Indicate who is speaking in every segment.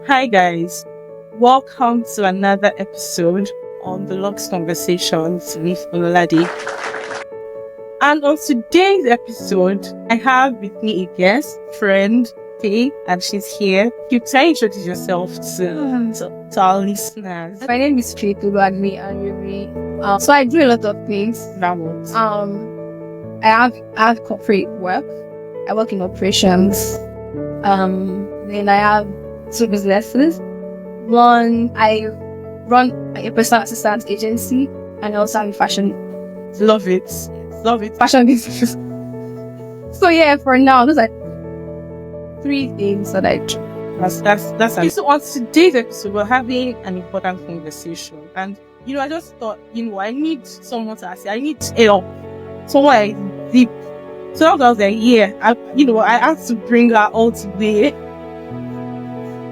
Speaker 1: Hi guys, welcome to another episode on the Lux Conversations with Ololade. And on today's episode, I have with me a guest, friend, Faye, and she's here. You can introduce yourself to our listeners.
Speaker 2: My name is Faye Tuluagmi Anuri. So I do a lot of things. I have corporate work. I work in operations. Then I have two businesses. One, I run a personal assistance agency, and I also have a fashion.
Speaker 1: Love it.
Speaker 2: Fashion business. So yeah, for now, those are three things that I do.
Speaker 1: That's it. So on today's episode, we're having an important conversation, and I just thought, I need someone to ask. I need help. Someone deep. So I was like, I had to bring her all today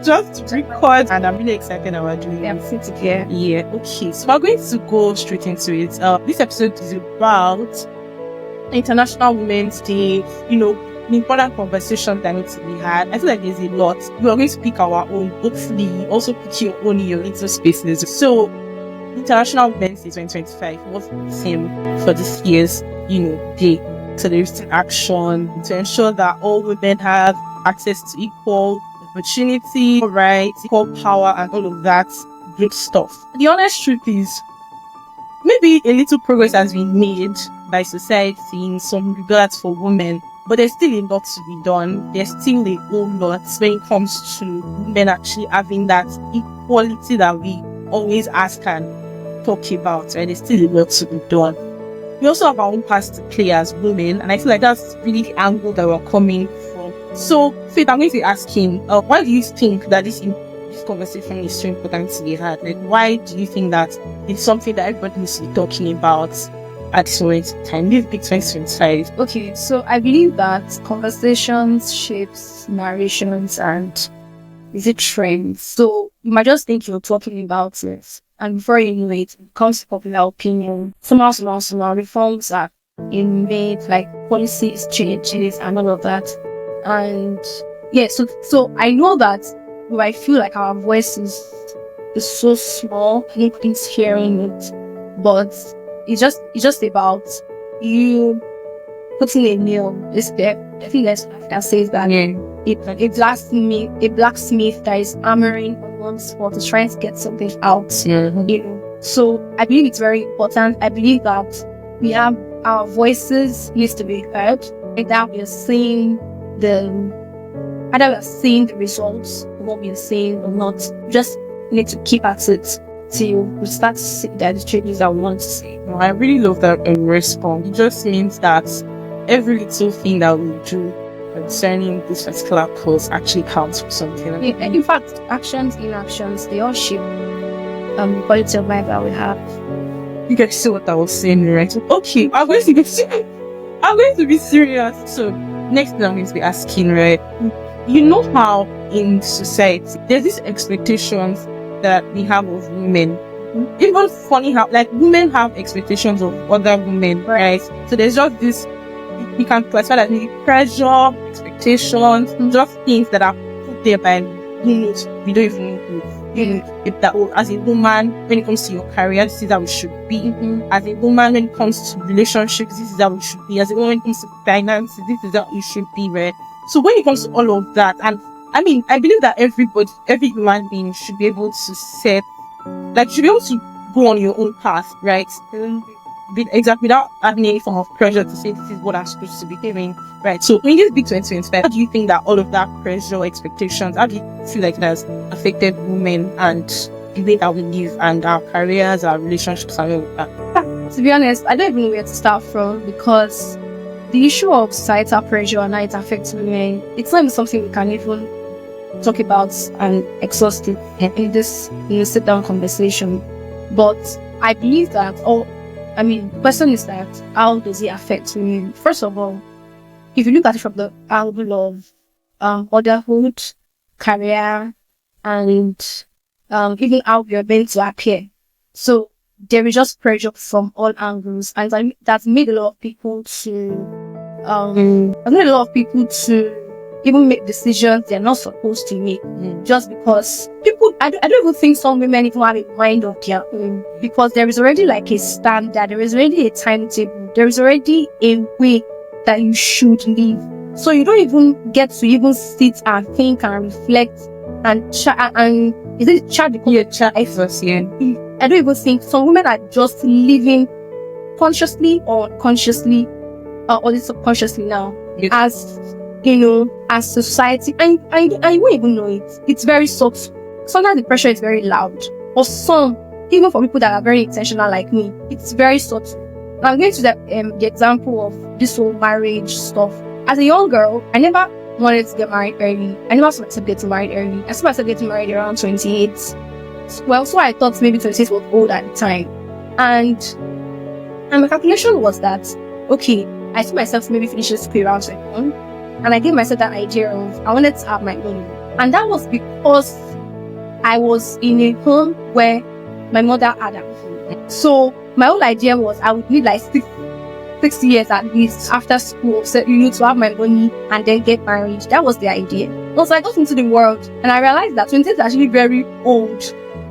Speaker 1: just to record, and I'm really excited about doing
Speaker 2: I'm sitting here.
Speaker 1: Yeah, okay. So we're going to go straight into it. This episode is about International Women's Day, the important conversations that need to be had. I feel like there's a lot. We are going to pick our own, hopefully, also put your own in your little spaces. So, International Women's Day 2025 was the theme for this year's, day. So there's an action to ensure that all women have access to equal opportunity, rights, equal power, and all of that good stuff. The honest truth is, maybe a little progress has been made by society in some regards for women, but there's still a lot to be done. There's still a whole lot when it comes to women actually having that equality that we always ask and talk about, right? There's still a lot to be done. We also have our own part to play as women, and I feel like that's really the angle that we're coming from. So, Faith, I'm going to ask him, why do you think that this conversation is so important to be had? Like, why do you think that it's something that everybody needs to be talking about at this moment in time? This big 2025.
Speaker 2: Okay, so I believe that conversations shapes narrations and trends. So you might just think you're talking about it, and before you know it, it becomes to popular opinion. Somehow reforms are made, like policies changes and all of that. And yeah, so I know that I feel like our voice is so small, nobody's hearing it, but it's just about you putting a nail is there. I think that says that a blacksmith that is hammering on one spot is trying to get something out. So I believe it's very important. I believe that we have our voices needs to be heard, and that we are seeing the results of what we are saying or not. Just need to keep at it till we start to see that the changes that we want to see.
Speaker 1: I really love that response. It just means that every little thing that we do concerning this particular cause actually counts for something.
Speaker 2: In fact, inactions, they all shape the quality of life that we have.
Speaker 1: You guys see what I was saying, right? Okay, I'm going to be serious. So next thing I'm going to be asking, right? You know how in society there's these expectations that we have of women. Even funny how women have expectations of other women, right? So there's just this, we can classify that maybe pressure, expectations, just things that are put there by limits we don't even know. If that, as a woman, when it comes to your career, this is how we should be. As a woman, when it comes to relationships, this is how we should be. As a woman, when it comes to finances, this is how you should be, right? So when it comes to all of that, and I believe that every human being should be able to should be able to go on your own path, right? Exactly, without having any form of pressure to say this is what I'm supposed to be doing, right? So in this big 2025, how do you think that all of that pressure, expectations, how do you feel like it has affected women and the way that we live and our careers, our relationships, and all of that?
Speaker 2: To be honest, I don't even know where to start from, because the issue of societal pressure and how it affects women, it's not even something we can even talk about and exhaust it in this sit down conversation. But I believe that the question is that how does it affect women? First of all, if you look at it from the angle of motherhood, career, and even how we are meant to appear. So there is just pressure from all angles, and that's made a lot of people to even make decisions they're not supposed to make, just because people, I don't even think some women even have a mind of their own, because there is already like a standard, there is already a timetable, there is already a way that you should live. So you don't even get to even sit and think and reflect and is it chat?
Speaker 1: Yeah, chat first, yeah.
Speaker 2: I don't even think some women are just living consciously or unconsciously, or subconsciously now, as as society, and I won't even know it. It's very subtle. Sometimes the pressure is very loud, or some, even for people that are very intentional like me, it's very subtle. Now I'm going to the example of this whole marriage stuff. As a young girl, I never wanted to get married early. I never saw myself getting married early. I saw myself getting married around 28. Well, so I thought maybe 26 was old at the time. And my calculation was that, okay, I see myself maybe finishing school around 21. And I gave myself that idea of, I wanted to have my money. And that was because I was in a home where my mother had a home. So my whole idea was I would need like 6 years at least after school, so to have my money and then get married. That was the idea. Also, I got into the world and I realized that 20 is actually very old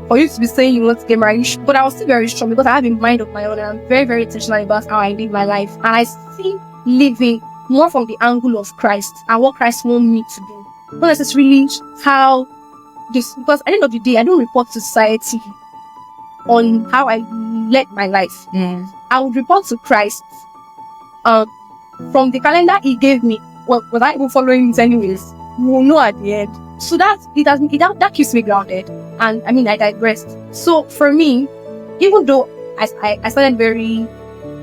Speaker 2: for you to be saying you want to get married. But I was still very strong because I have a mind of my own and I'm very, very intentional about how I live my life. And I see living more from the angle of Christ and what Christ wants me to do. Not necessarily how this, because at the end of the day, I don't report to society on how I led my life. I would report to Christ from the calendar he gave me. Well, was I even following it anyways? We'll know at the end. So that keeps me grounded. And I mean, I digressed. So for me, even though I started very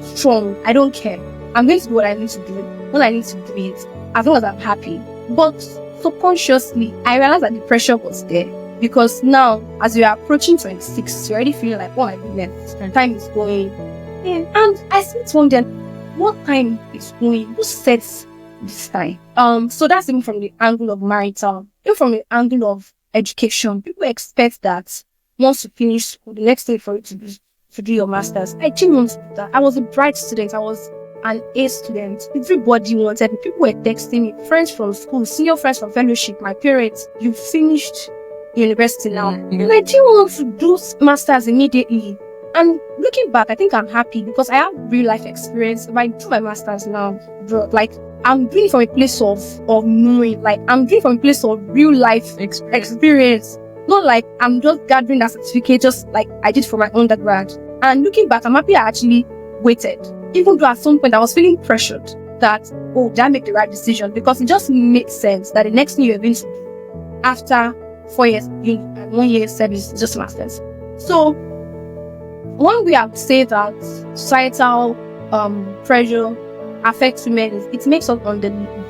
Speaker 2: strong, I don't care. I'm going to do what I need to do. What I need to do it, as long as I'm happy. But subconsciously, I realized that the pressure was there. Because now, as we are approaching 26, you're already feeling like, oh my goodness, time is going. And I still wonder, what time is going? Who sets this time? So that's even from the angle of marital, even from the angle of education. People expect that once you finish school, the next thing for you to do your masters. I didn't want to do that. I was a bright student. I was an A student. Everybody wanted me. People were texting me, friends from school, senior friends from fellowship, my parents, you finished university now. And I didn't want to do masters immediately. And looking back, I think I'm happy because I have real life experience. If I do my masters now, bro, like I'm doing it from a place of knowing, like I'm doing it from a place of real life experience. Not like I'm just gathering that certificate just like I did for my undergrad. And looking back, I'm happy I actually waited. Even though at some point I was feeling pressured that, oh, did I make the right decision? Because it just makes sense that the next thing you're going to do after 4 years and 1 year service is just masters. So one way I would say that societal pressure affects women is it makes us underliving.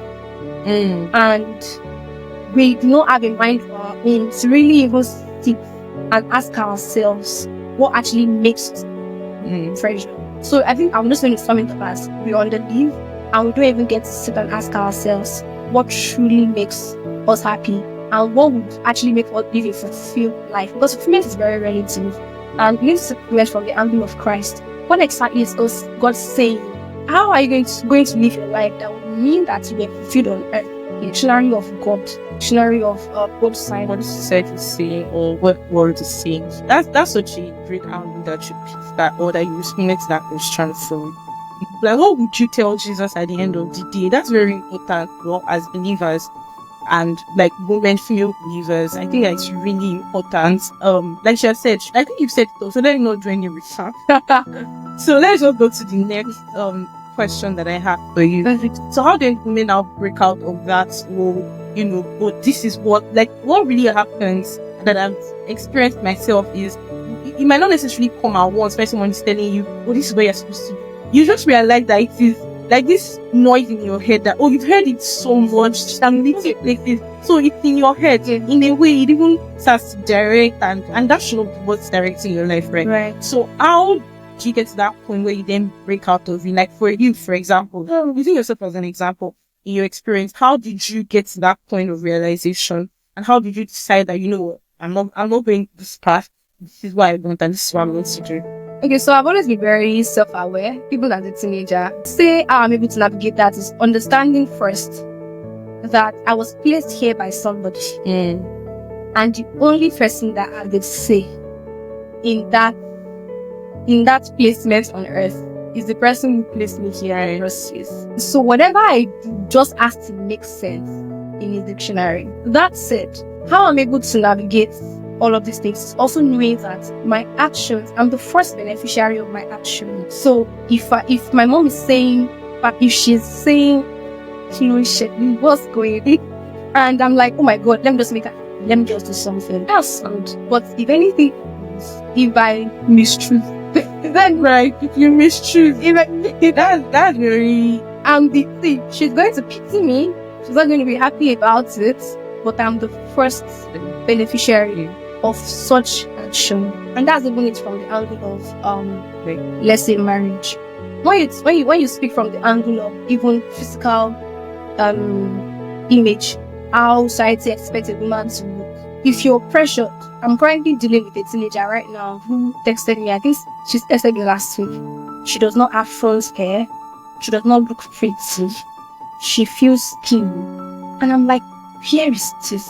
Speaker 2: And we do not have a mind of our own to really even sit and ask ourselves what actually makes us pressure. So I think I'm just going to sum it up as we underlive and we don't even get to sit and ask ourselves what truly makes us happy and what would actually make us live a fulfilled life. Because fulfillment is very relative. And we need to supplement from the angle of Christ. What exactly is God saying? How are you going to live your life that would mean that you get fulfilled on earth? The dictionary of God, dictionary of both sides.
Speaker 1: What society is saying or what world is saying. That's such a great angle that you pick that, or that you respond to that question from. Like, what would you tell Jesus at the end of the day? That's very important, well, as believers and like women, female believers. I think that's really important. Like she has said, I think you've said it also. Let me not join you with her. So let's just go to the next question that I have for you. So how do women now break out of that? This is what really happens that I've experienced myself is it might not necessarily come at once when someone is telling you, oh, this is what you're supposed to do. You just realize that it is like this noise in your head that, oh, you've heard it so much and little places. So it's in your head. In a way, it even starts to direct and that should not be what's directing your life, right?
Speaker 2: Right.
Speaker 1: So how do you get to that point where you then break out of it? Like for you, for example, using yourself as an example, in your experience, how did you get to that point of realization? And how did you decide that, I'm not going this path. This is what I want and this is what I'm going to do?
Speaker 2: Okay, so I've always been very self-aware. People as a teenager say how I'm able to navigate that is understanding first that I was placed here by somebody. And the only person that had the say in that placement on earth is the person who placed me here in the first place. So whatever I do just has to make sense in the dictionary. That said, how I'm able to navigate all of these things is also knowing that my actions, I'm the first beneficiary of my actions. So if my mom is saying, but if she's saying, what's going on? And I'm like, oh my God, let me just do something. That's good. But if anything, if I mistruth, then
Speaker 1: Right, if you mistruth, that's very.
Speaker 2: And the thing, she's going to pity me. She's not going to be happy about it. But I'm the first beneficiary of such action, and that's even it from the angle of let's say marriage. When you speak from the angle of even physical image, how society expects a woman to look. If you're pressured, I'm currently dealing with a teenager right now who texted me. I think she's texted me last week. She does not have front hair. She does not look pretty. She feels skinny. And I'm like, where is this?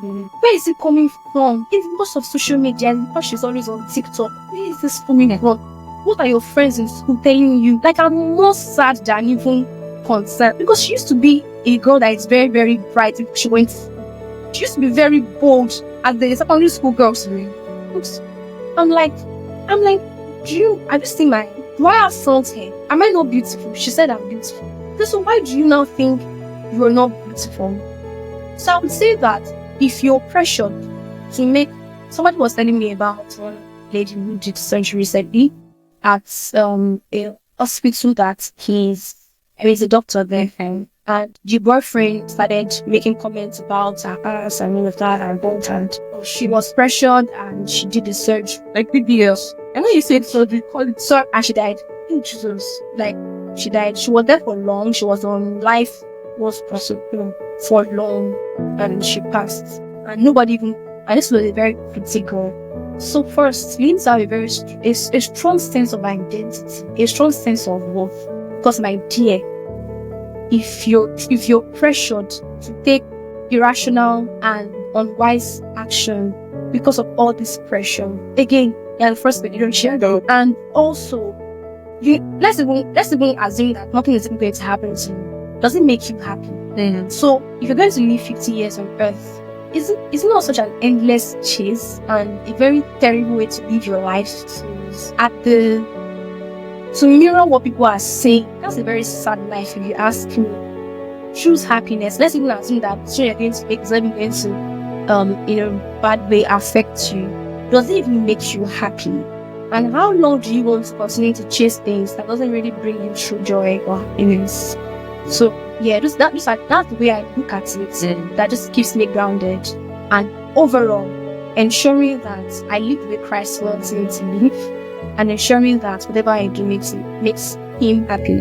Speaker 2: Where is it coming from? It's because of social media. Because she's always on TikTok. Where is this coming from? What are your friends in school telling you? Like, I'm more sad than even concerned. Because she used to be a girl that is very, very bright. She used to be very bold as the secondary school girls. I'm like, have you seen do I have front hair? Am I not beautiful? She said I'm beautiful. So why do you now think you're not beautiful? So I would say that if you're pressured to make, somebody was telling me about one lady who did surgery recently at a hospital that he's a doctor there, and the boyfriend started making comments about her ass and all of that and both, and she was pressured and she did the surgery.
Speaker 1: Like BBS. And when you said surgery, call it
Speaker 2: so, and she died. Oh, Jesus. Like, she died. She was there for long. She was on life was possible for long, and she passed. And nobody even, and this was a very pretty girl. So first, you need to have a strong sense of identity, a strong sense of worth. Because my dear, if you're pressured to take irrational and unwise action because of all this pressure, again, you're the first beneficiary. And also, let's even assume that nothing is going to happen to you. Does it make you happy? So if you're going to live 50 years on earth, it's not such an endless chase and a very terrible way to live your life to mirror what people are saying. That's a very sad life if you ask me. Choose happiness. Let's even assume that so you're going to make something going to in a bad way affect you. Does it even make you happy? And how long do you want to continue to chase things that doesn't really bring you true joy or happiness? So yeah, that's the way I look at it. That just keeps me grounded, and overall ensuring that I live the Christ wants me to live, and ensuring that whatever I do makes him happy.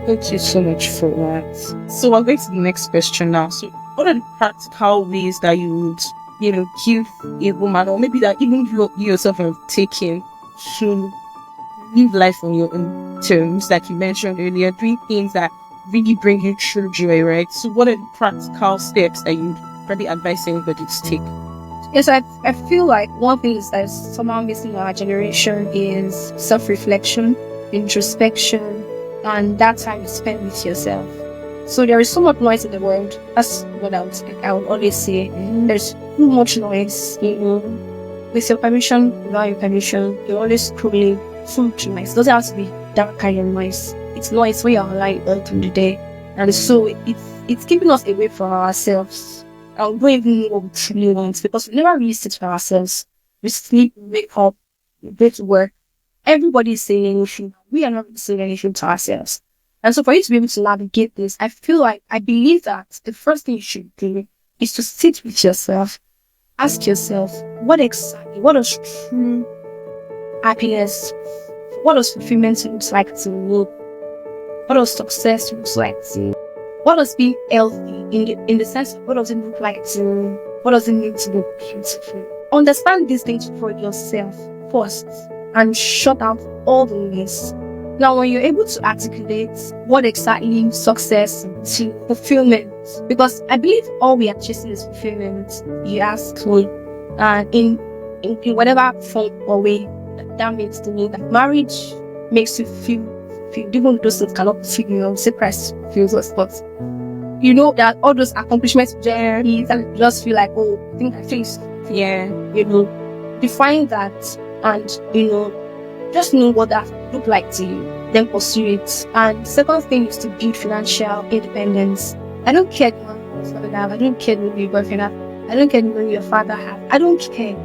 Speaker 1: Thank you so much for that. So we're going to the next question now. So what are the practical ways that you would, give a woman, or maybe that even you yourself have taken to live life on your own terms, like you mentioned earlier, doing things that really bring you true joy, right? So what are the practical steps that you'd probably advise anybody to take?
Speaker 2: Yes, I feel like one thing is that somehow missing in our generation is self-reflection, introspection, and that time you spend with yourself. So there is so much noise in the world. That's what I would always say. There's too much noise. With your permission, without your permission, you're always scrolling so much noise. It doesn't have to be that kind of noise. It's noise where you're alive all through the day. And so it's keeping us away from ourselves. And we don't even know what we truly want, because we never really sit for ourselves. We sleep, we wake up, we go to work. Everybody is saying anything. We are not saying anything to ourselves. And so for you to be able to navigate this, I believe that the first thing you should do is to sit with yourself. Ask yourself, what does true happiness, what does fulfillment look like to me? What does success look like to me? What does being healthy in the sense of what does it look like to me? What does it mean to be beautiful? Understand these things for yourself first and shut out all the noise. Now, when you're able to articulate what exactly success to fulfillment, because I believe all we are chasing is fulfillment, you ask me, in whatever form or way that means to me, that marriage makes you feel even those things cannot feel, say Christ feels us, but you know that all those accomplishments there is, and you just feel like, oh, I think I face, define that, and just know what that look like to you, then pursue it. And second thing is to build financial independence. I don't care what your husband have, I don't care what your boyfriend have, I don't care what your father have, I don't care.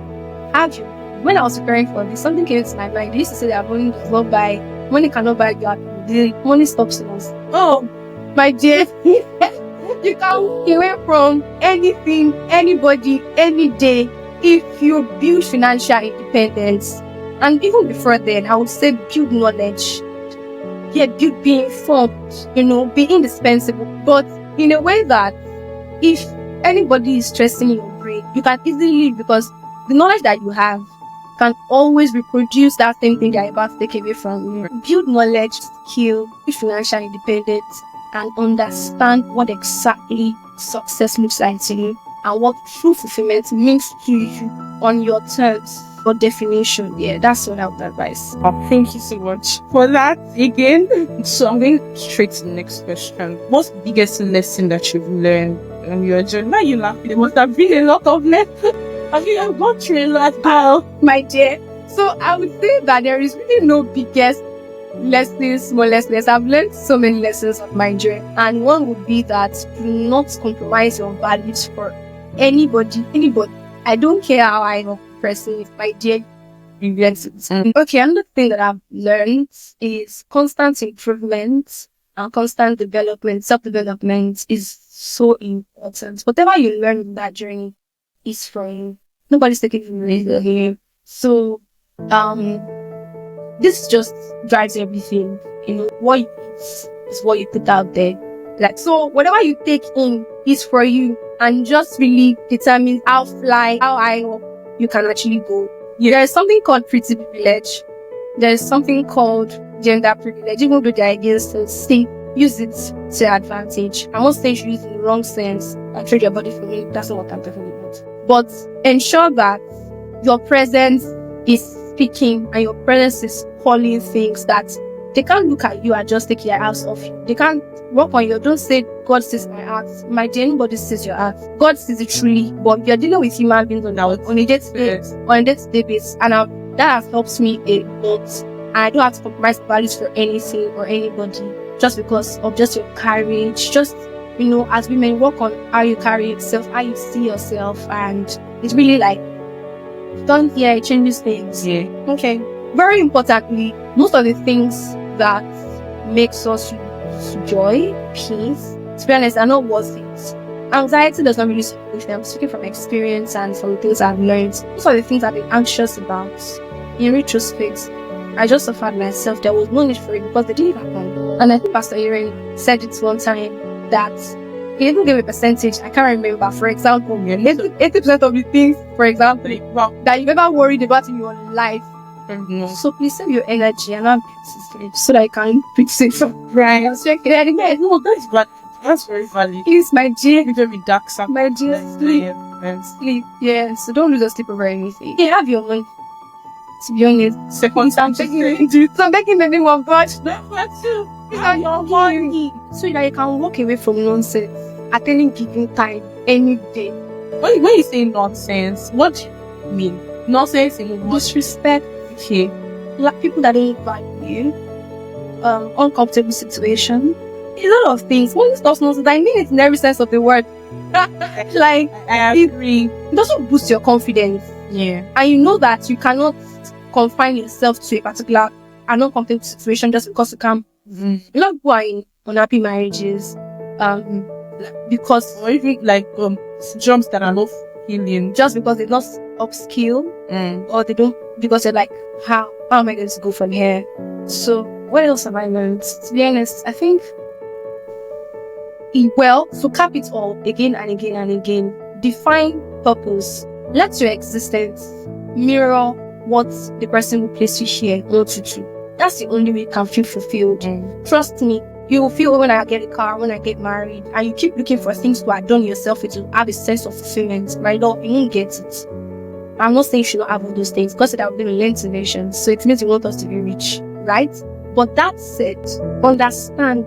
Speaker 2: Have you? When I was preparing for this, something came to my mind. They used to say that money does not buy, money cannot buy you happiness. The money stops us. Oh, my dear, you can't get away from anything, anybody, any day if you build financial independence. And even before then, I would say build knowledge. Yeah, build being informed, be indispensable. But in a way that if anybody is stressing your brain, you can easily leave, because the knowledge that you have can always reproduce that same thing you're about to take away from you. Build knowledge, skill, build financial independence, and understand what exactly success looks like to you and what true fulfillment means to you on your terms. For definition, that's what I would advise.
Speaker 1: Oh, thank you so much for that again. So I'm going straight to the next question. What's the biggest lesson that you've learned on your journey? Now you laughing, there must have been a lot of lessons. Have you gone through a lot,
Speaker 2: my dear? So I would say that there is really no biggest lessons, smallest lessons. I've learned so many lessons on my journey, and one would be that do not compromise your values for anybody. I don't care how I know person, my dear. Okay, another thing that I've learned is constant improvement and constant development. Self-development is so important. Whatever you learn in that journey is from you. Nobody's taking it from you. So, this just drives everything. What you eat is what you put out there. So whatever you take in is for you, and just really determines how high you can actually go. There is something called pretty privilege. There is something called gender privilege. Even though they're against it, still use it to your advantage. I'm not saying you use it in the wrong sense and trade your body for me. That's not what I'm talking about. But ensure that your presence is speaking and your presence is calling things that they can't look at you and just take your eyes off you. They can't work on you. Don't say God sees my heart. My dear, nobody sees your heart. God sees it truly, but you're dealing with human beings on a day-to-day basis, and that has helped me a lot. I don't have to compromise values for anything or anybody just because of just your courage. Just as women, work on how you carry yourself, how you see yourself, and it's really it changes things.
Speaker 1: Yeah.
Speaker 2: Okay. Very importantly, most of the things that makes us joy, peace, to be honest, are not worth it. Anxiety does not really support them. I'm speaking from experience and from things I've learned. Most of the things I've been anxious about, in retrospect, I just suffered myself. There was no need for it because they didn't happen. And I think Pastor Irene said it one time that he even gave a percentage. I can't remember. For example, 80% of the things, for example, that you've ever worried about in your life. Mm-hmm. So please save your energy and not sleep so that I can fix it. Right. No,
Speaker 1: that's bad. That's very valid.
Speaker 2: Please, my dear.
Speaker 1: It's very dark.
Speaker 2: My dear, sleep. Sleep. Yeah. So don't lose your sleep over anything. Yeah, have your money. To be honest,
Speaker 1: second time
Speaker 2: I'm begging the name of God.
Speaker 1: That's you.
Speaker 2: Have your money so that you can walk away from nonsense at any given time, any day.
Speaker 1: When you say nonsense, what do you mean? Nonsense in
Speaker 2: disrespect.
Speaker 1: Okay.
Speaker 2: Like people that don't value you, uncomfortable situation, a lot of things. When it does nonsense, I mean it in every sense of the word.
Speaker 1: I agree.
Speaker 2: It doesn't boost your confidence.
Speaker 1: Yeah.
Speaker 2: And you know that you cannot confine yourself to a particular and uncomfortable situation just because you can. A lot of people are in unhappy marriages, because
Speaker 1: or even jobs that are not healing,
Speaker 2: just because they're not upskill, or they don't, because they're like, how am I going to go from here? So what else have I learned? To be honest, I think so cap it all again and again and again. Define purpose. Let your existence mirror what the person who placed you here wants you to. That's the only way you can feel fulfilled. Trust me, you will feel when I get a car, when I get married, and you keep looking for things to adorn yourself with to have a sense of fulfillment. My love, you won't get it. I'm not saying you should not have all those things. God said I will be lend to nations, so it means He wants us to be rich, right? But that said, understand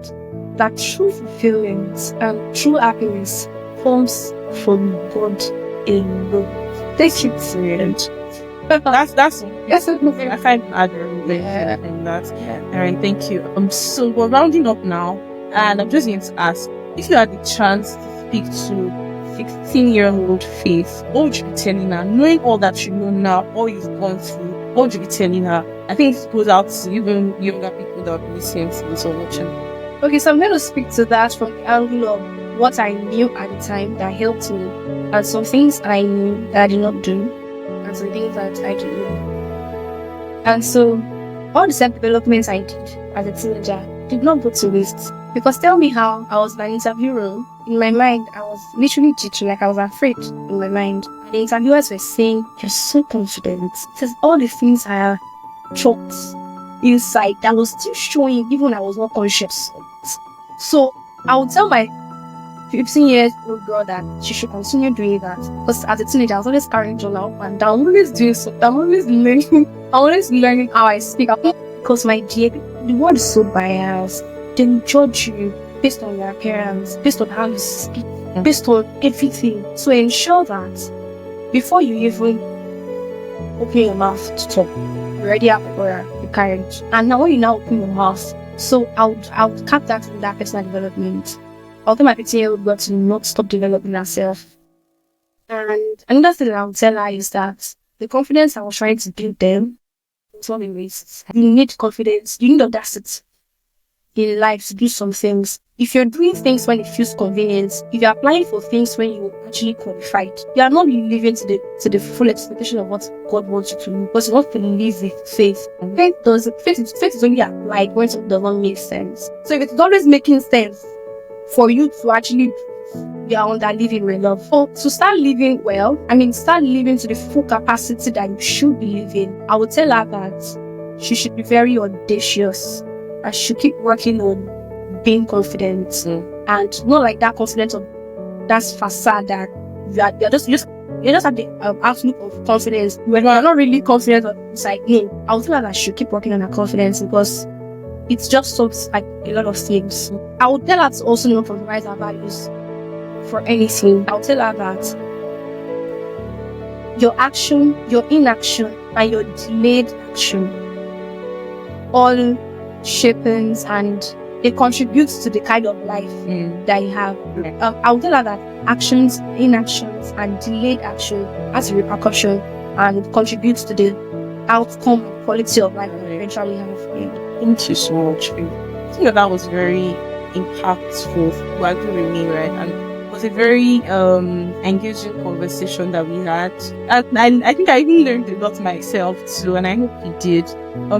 Speaker 2: that true fulfillment and true happiness comes from God alone. Take it serious.
Speaker 1: That's
Speaker 2: Yes,
Speaker 1: I find add in that. All right, thank you. So we're rounding up now, and I'm just going to ask if you had the chance to speak to 16-year-old Faith, what would you be telling her? Knowing all that you know now, all you've gone through, what would you be telling her? I think it goes out to even younger people that are listening to this or watching.
Speaker 2: Okay, so I'm going to speak to that from the angle of what I knew at the time that helped me, and some things I knew that I did not do, and some things that I did know. And so, all the self-development I did as a teenager did not go to waste. Because tell me how I was in an interview room. In my mind, I was literally teaching, like I was afraid in my mind. And the interviewers were saying, "You're so confident." It says all the things I have chalked inside that was still showing even when I was not conscious. So I would tell my 15-year-old girl that she should continue doing that. Because as a teenager, I was always carrying journal up and down. I'm always doing something. I'm always learning. I'm always learning how I speak. Because my dear, the world is so biased. They will judge you based on your appearance, based on how you speak, based on everything. So ensure that before you even open your mouth to talk, you already have the courage. And now when you now open your mouth, so I would cap that in that personal development. I'll tell my 15-year-old girl to not stop developing herself. And another thing I would tell her is that the confidence I was trying to build them was not a waste. You need confidence. You need audacity in life to do some things. If you're doing things when it feels convenient, if you're applying for things when you're actually qualified, you are not living to the full expectation of what God wants you to do, because you want to live with faith. Faith is only applied when something does not make sense. So if it's always making sense for you to actually be under living with love, or to start living well, start living to the full capacity that you should be living, I would tell her that she should be very audacious. I should keep working on being confident, and not like that confidence of that's facade that you're just have the outlook of confidence when you're not really confident. It's like, no, I would tell her that she should keep working on her confidence, because it's just solves like a lot of things. I would tell her to also not compromise her values for anything. I would tell her that your action, your inaction, and your delayed action all shapes and it contributes to the kind of life that you have. I would tell her that actions, inactions, and delayed action has a repercussion and contributes to the outcome and quality of life that you eventually have.
Speaker 1: Thank you so much. I think that was very impactful. You agree with me, right? And it was a very engaging conversation that we had. And I think I even learned a lot myself too, and I hope you did.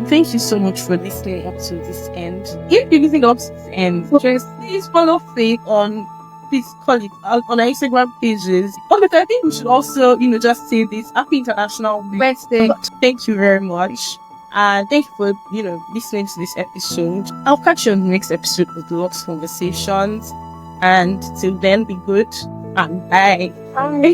Speaker 1: Thank you so much for listening up to this end. If you're listening up to this end, just please follow Faith on, please call it on our Instagram pages. But I think we should also, just say this: Happy International Wednesday. Thank you very much. And thank you for, listening to this episode. I'll catch you on the next episode with lots of conversations. And till then, be good and bye. Bye.